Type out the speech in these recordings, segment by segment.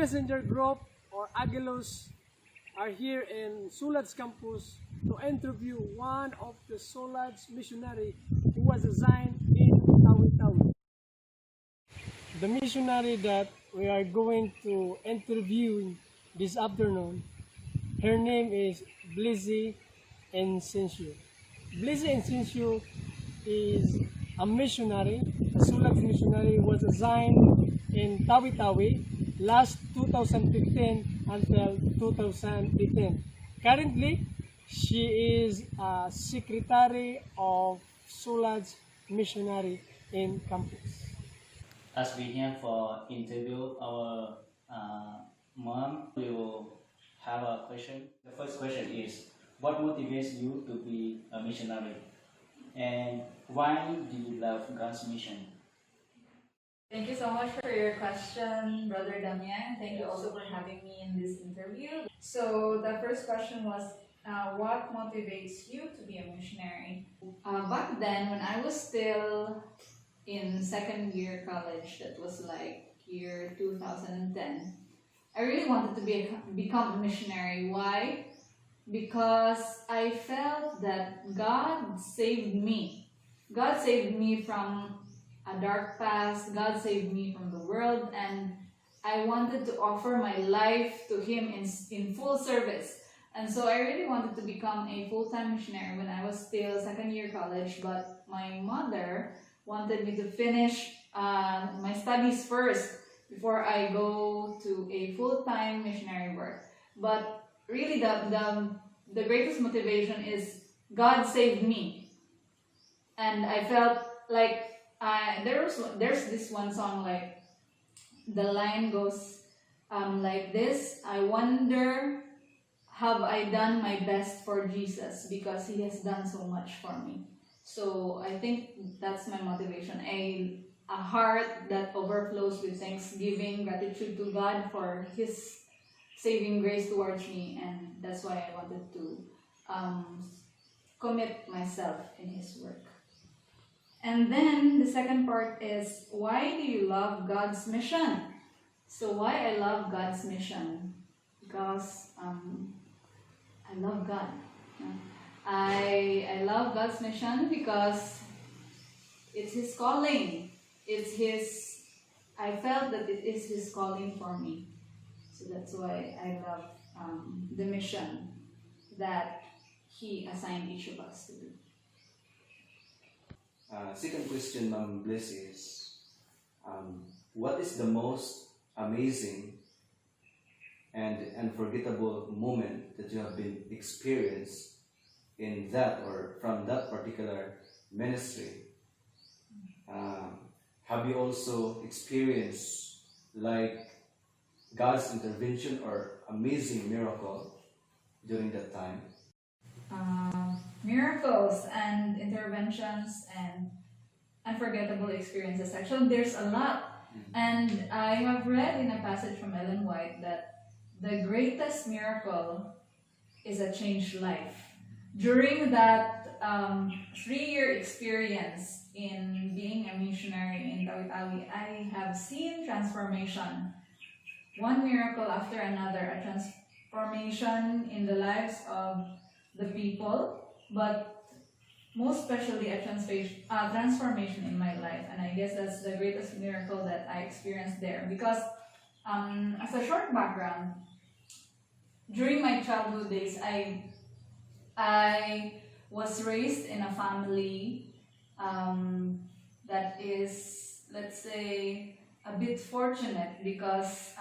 messenger group or Agilos are here in Sulad's campus to interview one of the Sulad's missionary who was assigned in Tawi-Tawi. The missionary that we are going to interview this afternoon, her name is Blessy Insencio. Blessy Insencio is a missionary, a Sulad's missionary, was assigned in Tawi-Tawi last 2015 until 2018. Currently, she is a secretary of Sulad's missionary in campus. As we have for interview our mom, we will have a question. The first question is, what motivates you to be a missionary? And why do you love God's mission? Thank you so much for your question, Brother Damian. Thank you also for having me in this interview. So the first question was, what motivates you to be a missionary? Back then, when I was still in second year college, that was like year 2010, I really wanted to become a missionary. Why? Because I felt that God saved me. God saved me from a dark past. God saved me from the world, and I wanted to offer my life to Him in full service. And so I really wanted to become a full-time missionary when I was still second year college, but my mother wanted me to finish my studies first before I go to a full-time missionary work. But really the greatest motivation is God saved me. And I felt like there's this one song, like the line goes like this: I wonder, have I done my best for Jesus, because He has done so much for me. So I think that's my motivation, a heart that overflows with thanksgiving, gratitude to God for His saving grace towards me, and that's why I wanted to commit myself in His work. And then the second part is, why do you love God's mission? So why I love God's mission? Because I love God. I love God's mission because it's His calling. I felt that it is His calling for me. So that's why I love the mission that He assigned each of us to do. Second question, Ma'am Blessy, is what is the most amazing and unforgettable moment that you have been experienced in that or from that particular ministry? Have you also experienced like God's intervention or amazing miracle during that time? Miracles and interventions and unforgettable experiences. Actually, there's a lot. And I have read in a passage from Ellen White that the greatest miracle is a changed life. During that 3-year experience in being a missionary in Tawi-Tawi, I have seen transformation. One miracle after another, a transformation in the lives of the people, but most especially a transformation in my life. And I guess that's the greatest miracle that I experienced there. Because as a short background, during my childhood days, I was raised in a family that is, let's say, a bit fortunate, because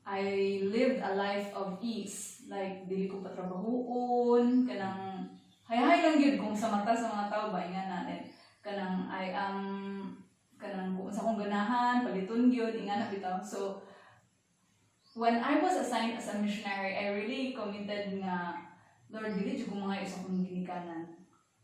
I lived a life of ease. Like, dili ko patrabahoon, kanang hay lang gyud kung sa mata sa mga tao ba nga natin. Kanang I am kanang kung sa kong ganahan, paliton gyud ingana bitaw. So when I was assigned as a missionary, I really committed nga, Lord, dili jud ko mga isa kong ginikanan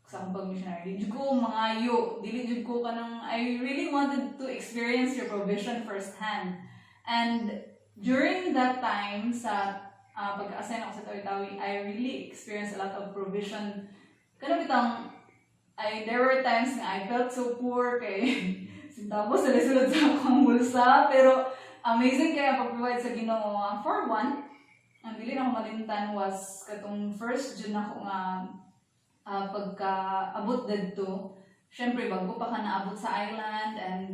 sa akong pag-missionary. Dili jud ko mangayo, dili jud ko kanang, I really wanted to experience your provision firsthand. And during that time sa pag-assign ako sa Tawi-Tawi, I really experienced a lot of provision. Kanang bitang, there were times na I felt so poor kay tapos sulod sa akong bulsa, pero amazing kaya pag-provide sa Ginoo. For one, ang dili na ko malimtan was katong first June ako nga pagka-abot dito. Syempre, bago pa ka naabot sa island, and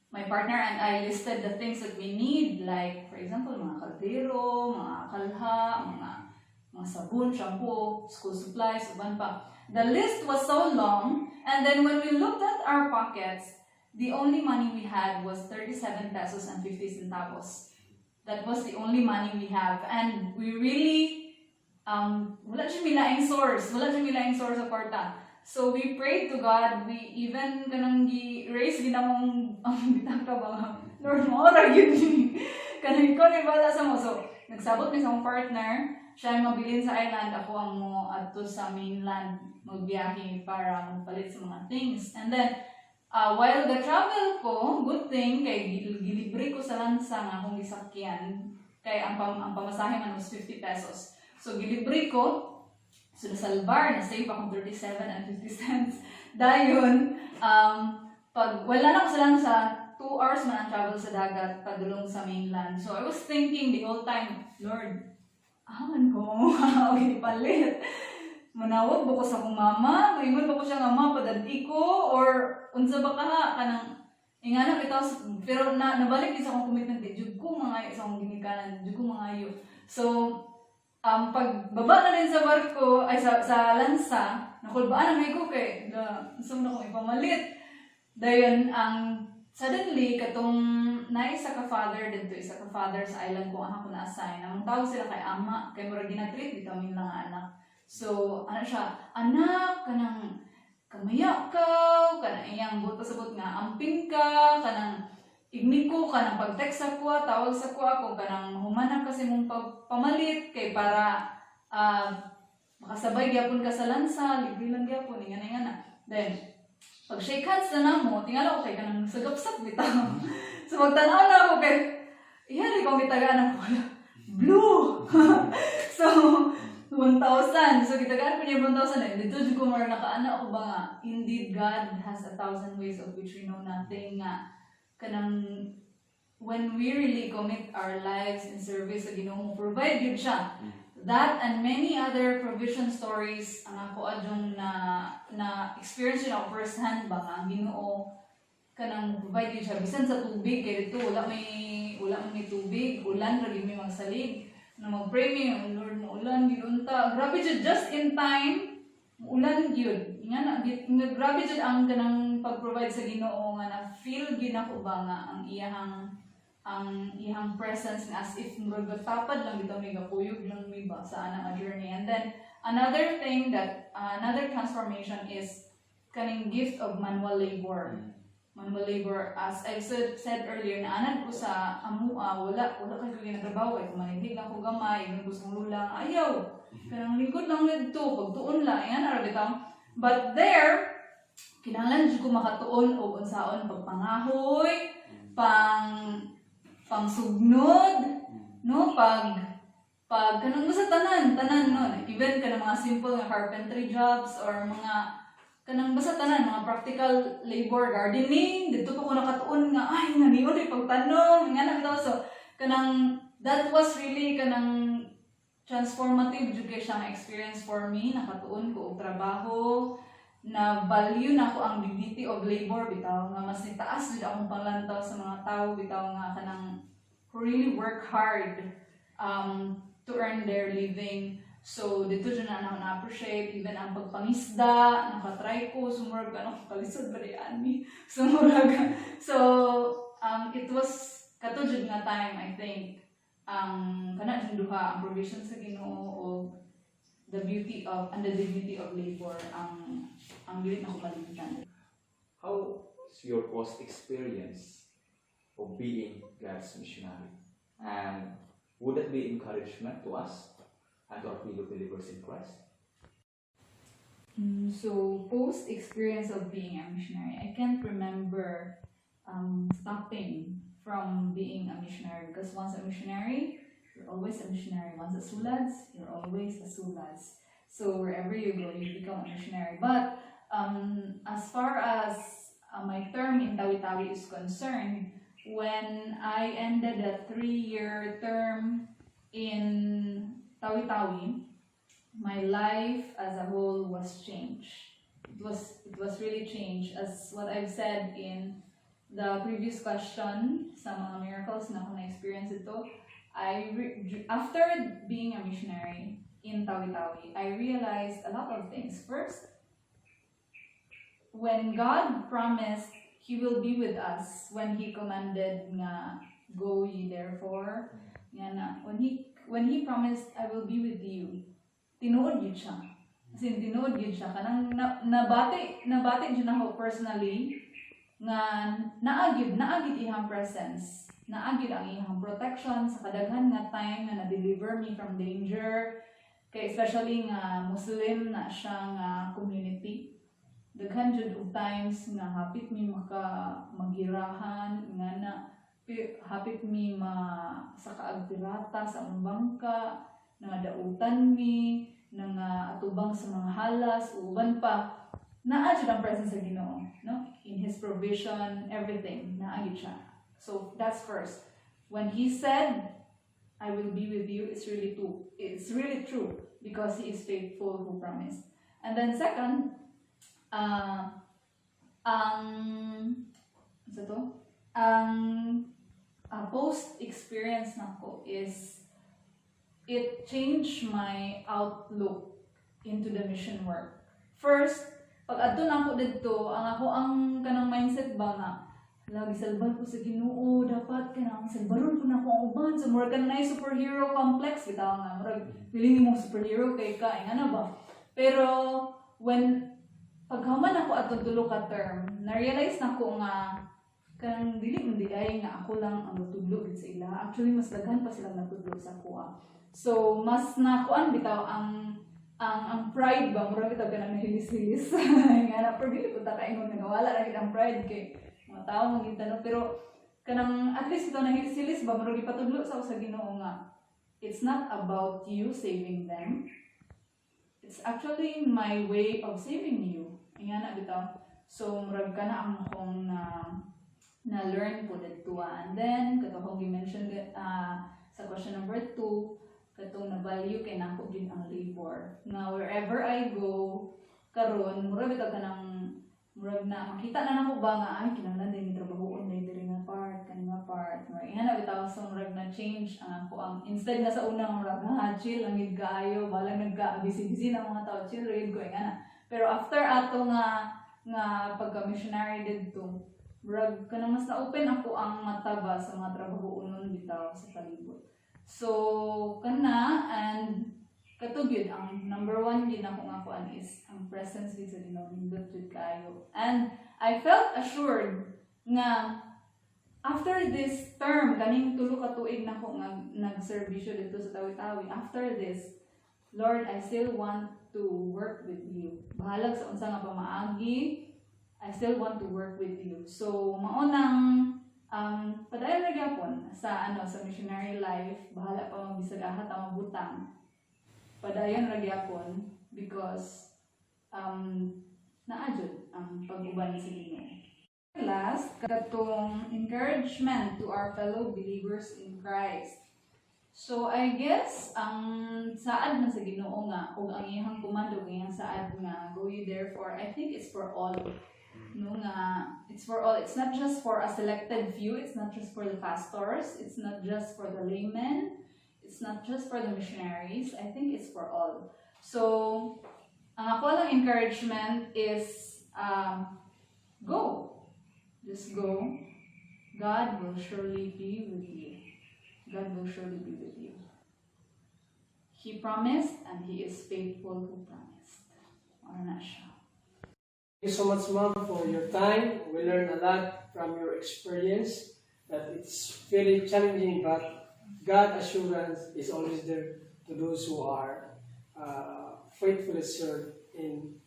my partner and I listed the things that we need, like, for example, mga kaldero, mga kalha, mga sabon, shampoo, school supplies, uban pa. The list was so long, and then when we looked at our pockets, the only money we had was 37 pesos and 50 centavos. That was the only money we have, and we really wala siya milaing source sa kwarta. So we prayed to God. We even kanang raise ginamong bitang ka ba Lord mo ra gyud ni kanang ko ni bala sa mo. So nagsabot mi sa akong partner, siya ang mabilin sa island, ako ang mo adto sa mainland magbiyahe para magpalit sa mga things. And then while the travel ko, good thing kay gilibre ko sa lansa nga akong gisakyan, kay ang pamasahe man was 50 pesos. So gilibre ko, so nasalbar, na-save akong 37 and 50 cents. Dayon, pag wala na ko sa lansa, 2 hours man ang travel sa dagat, padulong sa mainland. So I was thinking the whole time, Lord, ko, ginipalit. Manawag ba ko sa akong mama? Maingon ba ko siya nga, ma, padadti ko? Or unsa ba ka ha? Kanang, ingana bitaw, pero nabalik din sa akong commitment, jud ko mga sa akong ginikanan, jud ko mga ayo. So, pag baba na din sa barko, ay sa lansa, nakulbaan na may ko kay, gusto mo na akong ipamalit. Dayon, suddenly, katong isa ka-father dito, isa ka-father sa island kung ako na-assign, namang tawag sila kay ama, kay mura ginatreat, dito amin lang anak. So, siya, anak, kanang kamaya ka, kanang iyang buta-sabot nga amping ka, kanang igni ko, kanang pag-text sa kuha, tawag sa kuha, kung kanang humanap kasi mong pamalit, kay para makasabay gyapon ka sa lansa, libre lang gyapon, ingana. Then, pag shake hands na namo, tingala ko kay kanang sagapsap bitaw. So, magtanaw na ako kay, ihali ko gitagaan ako, blue! So, 1,000. So, kitagaan ko niya 1,000. Dito dito ko mara nakaana ako ba nga, indeed God has 1,000 ways of which we know nothing nga. Kanang, when we really commit our lives in service sa Ginoo, provide yun siya. That and many other provision stories ang ako adyong na experience yun ako first hand ba nga, ang Ginoo kanang provide yun siya. Bisan sa tubig, kaya dito wala may tubig, ulan, lagi may magsalig. Na mag-pray mi, Lord, ulan, ginunta. Grabe jud, just in time, ulan gyud. Grabe jud ang kanang pag-provide sa Ginoo nga na-feel ginako ba nga ang iyang presence nga as if tapad lang bitaw may gakuyog lang mi ba sa anang journey. And then another thing that another transformation is kaning gift of manual labor. Manual labor, as I said earlier, naanad ko sa amua, wala kayo ginatrabaho, kaya kumaniglig ako gamay, yung gusto mong lulang, ayaw, kanang lingkod lang nito, pagtuon lang, yan, arabitang. But there, kinahanglan ko makatuon o unsaon pagpangahoy, pang sugnod, no, pag kanang sa tanan no, even kanang mga simple nga carpentry jobs or mga kanang basta tanan mga practical labor, gardening, dito pa ko nakatuon nga ay nganiyon ay pagtanom nga na so kanang that was really kanang transformative education experience for me. Nakatuon ko og trabaho na value na ko ang dignity of labor bitaw nga mas nitaas jud akong panglantaw sa mga tawo bitaw nga kanang who really work hard to earn their living. So, dito dyan na na-appreciate, even ang pagpangisda, nakatry ko, sumurag, kalisod ba riyan ni? Sumurag. So, it was katujud nga time, I think, kana dyan duha, ang provision sa Ginoo o the beauty of, and the dignity of labor, ang bilit na kumalimutan. How is your post experience of being God's missionary? And would that be encouragement to us? And to our fellow believers in Christ? So, post-experience of being a missionary, I can't remember stopping from being a missionary, because once a missionary, you're always a missionary. Once a sulads, you're always a sulads. So, wherever you go, you become a missionary. But as far as my term in Tawi-Tawi is concerned, when I ended a 3-year term in Tawi-Tawi, my life as a whole was changed. It was really changed. As what I've said in the previous question, sa mga miracles na akong na-experience ito, after being a missionary in Tawi-Tawi, I realized a lot of things. First, when God promised He will be with us, when He commanded nga, go ye therefore, nga na, when he promised, I will be with you, tinuod yun siya. As in, tinuod yun siya. Kanang nabati yun ako personally, nga naagid ihang presence, naagid ang ihang protection sa kadaghan nga time nga na-deliver me from danger, kay especially nga Muslim na siya nga community. Daghan jud og times nga hapit mi maghirahan, nga na hapit mi sa kaagpirata sa among bangka, nga dautan mi, nga atubang sa mga halas, uban pa. Naa jud ang presence sa Ginoo, no? In His provision, everything, naa gid siya. So that's first. When He said, I will be with you, it's really true because He is faithful who promised. And then second, post-experience nako is it changed my outlook into the mission work. First, pag adto na ako dito, ang kanang mindset ba nga, lagi salbal ko sa Ginoo, dapat kanang salbaron ko na ako ang uban. So, murag ka na superhero complex, bitaw nga, murag piling mo superhero kay ka, nga na ba? Pero, paghaman ako atong tulo ka term, na-realize na ko nga, kanang dili ay nga ako lang ang natudlo sa ila. Actually, mas daghan pa silang natudlo sa kuha. So, mas nakuan bitaw ang pride ba, mura bitaw ka nang nahilis-hilis. Nga na, pero dili ko ta kaingon nga wala ra gid ang pride kay mga tao magintano, pero kanang at least ito nahilis-hilis ba, mura gipatudlo sa Ginoo nga it's not about you saving them. It's actually my way of saving you. Nga na bitaw. So, murag ka na ang akong na-learn po dito. And then, katong gi-mention sa question number 2, katong na-value kay nako din ang labor. Now, wherever I go, karon murag bitaw kanang murag na makita na nako ba nga ay kinahanglan din trabahoon diri nga part, kanina part. Murag nga bitaw so murag na change ang ako ang instead na sa unang murag chill ang gid kaayo, balang nagka-busy ng mga tao, chill read ko nga na. Pero after ato nga pagka-missionary didto, murag kanang mas na-open ako ang mata ba sa mga trabahoon bitaw sa palibot. So, kana, and katugyod, ang number 1 din ako nga kuan is ang presence din sa Ginoo, nindot jud kayo. And I felt assured nga after this term, kaning tulo ka tuig na ko nga nagserbisyo dito sa Tawi-Tawi, after this, Lord, I still want to work with you. Bahalag sa unsa nga pamaagi, I still want to work with you. So, maunang padayon na gyapon sa sa missionary life, bahala pa magbisagahat ang butang. Padayon ra gyapon because naadjud ang pag-uban sa Ginoo. Last, katong encouragement to our fellow believers in Christ. So I guess ang saad na sa Ginoo nga ug ang iyang komando ug iyang saad nga go ye therefore, I think it's for all. No nga, it's for all. It's not just for a selected few. It's not just for the pastors. It's not just for the laymen. It's not just for the missionaries. I think it's for all. So, ang ako lang encouragement is go. Just go. God will surely be with you. God will surely be with you. He promised and He is faithful who promised. Or not siya. Thank you so much, Ma'am, for your time. We learned a lot from your experience, that it's very challenging, but God's assurance is always there to those who are faithfully served in